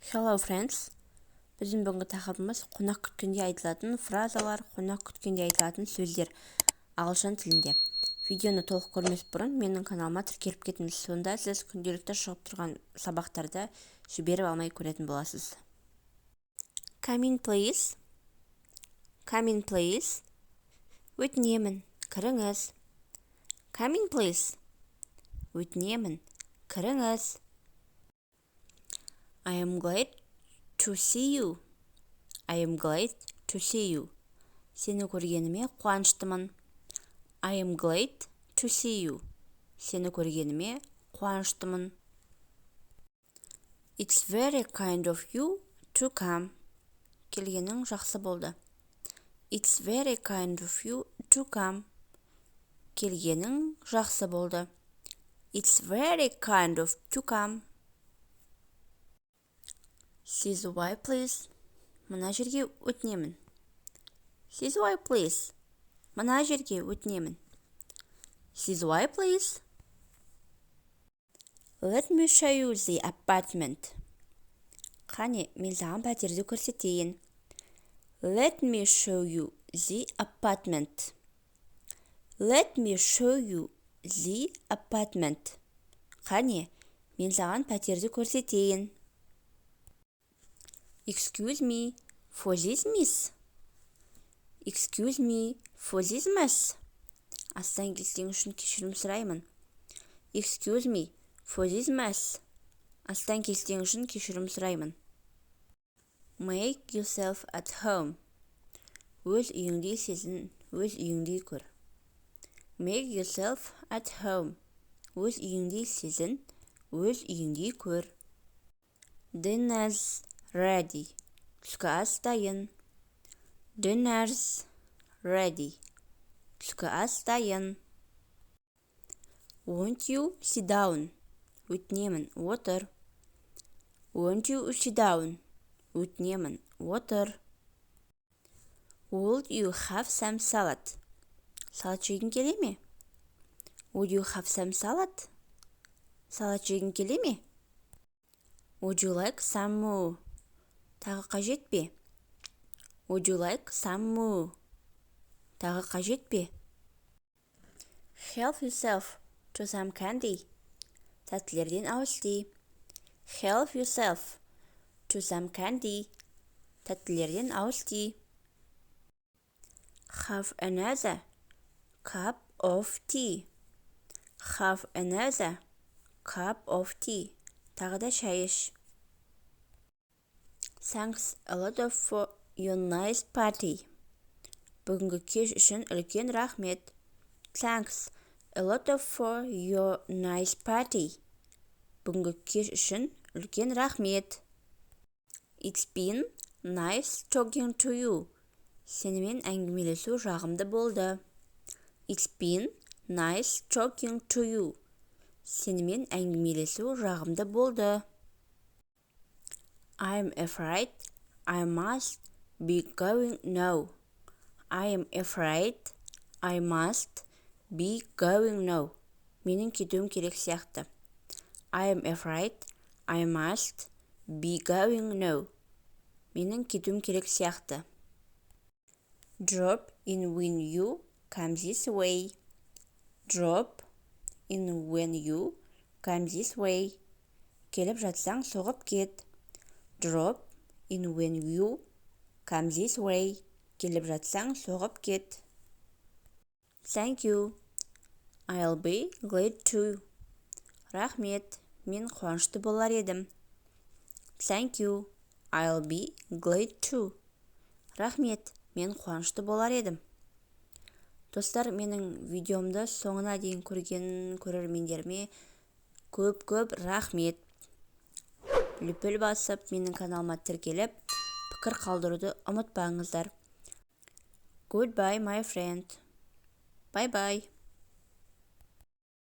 Hello friends. Біздің бүгінгі тақырыбымыз қонақ күткенде айтылатын фразалар, қонақ күткенде айтылатын сөздер ағылшын тілінде. Видеоны толық көрмес бұрын менің каналыма тіркеліп кетіңіз. Сонда сіз күнделікті шығып тұрған сабақтарды жіберіп алмай көретін боласыз. Come in please. Come in please. Өтінемін, кіріңіз. Come in please. Өтінемін, кіріңіз. I am glad to see you. I am glad to see you. Сені көргеніме қуаныштымын. I am glad to see you. Сені көргеніме қуаныштымын. It's very kind of you to come. Келгенің жақсы болды. It's very kind of you to come. Келгенің жақсы болды. It's very kind of you to come. This way, please. Мына жерге өтінемін. This way, please. Мына жерге өтінемін. This way, please. Let me show you the apartment. Қане, мен саған пәтерді көрсетейін. Let me show you the apartment. Let me show you the apartment. Қане, мен саған пәтерді көрсетейін. Excuse me for this miss. Excuse me for this mess. Астан келсең үшін кешірім сұраймын. Excuse me for this mess. Астан келсең үшін кешірім сұраймын. Make yourself at home. Өз үйіңде сезін, өз үйіңде көр. Make yourself at home. Өз үйіңде сезін, өз үйіңде көр. Dinner's ready. Түскі ас дайын. Dinner's ready. Түскі ас дайын. Won't you sit down? Өтінемін, отыр. Won't you sit down? Өтінемін, отыр. Would you have some salad? Салат жегің келе ме? Would you have some salad? Салат жегің келе ме? Would you like some more? Тағы қажет пе? Would you like some more? Тағы қажет пе? Help yourself to some candy. Тәттілерден ауыз ти. Help yourself to some candy. Тәттілерден ауыз ти. Have another cup of tea. Have another cup of tea. Тағы да шай іш. Thanks a lot for your nice party. Бүгінгі кеш үшін үлкен рахмет. Thanks a lot for your nice party. Бүгінгі кеш үшін үлкен рахмет. It's been nice talking to you. Сенімен әңгімелесу жағымды болды. It's been nice talking to you. Сенімен әңгімелесу жағымды болды. I'm afraid I must be going now. I am afraid I must be going now. Менің кетуім керек сияқты. I am afraid I must be going now. Менің кетуім керек сияқты. Drop in when you come this way. Drop in when you come this way. Келіп жатсаң соғып кет. Drop in when you come this way. Келіп жатсаң соғып кет. Thank you. I'll be glad to. Рахмет, мен қуанышты болар едім. Thank you. I'll be glad to. Рахмет, мен қуанышты болар едім. Достар, менің видеомды соңына дейін көрген көрермендеріме көп рахмет. Лүпіл басып, менің каналыма тіркеліп, пікір қалдыруды ұмытпаңыздар. Goodbye, my friend. Bye-bye.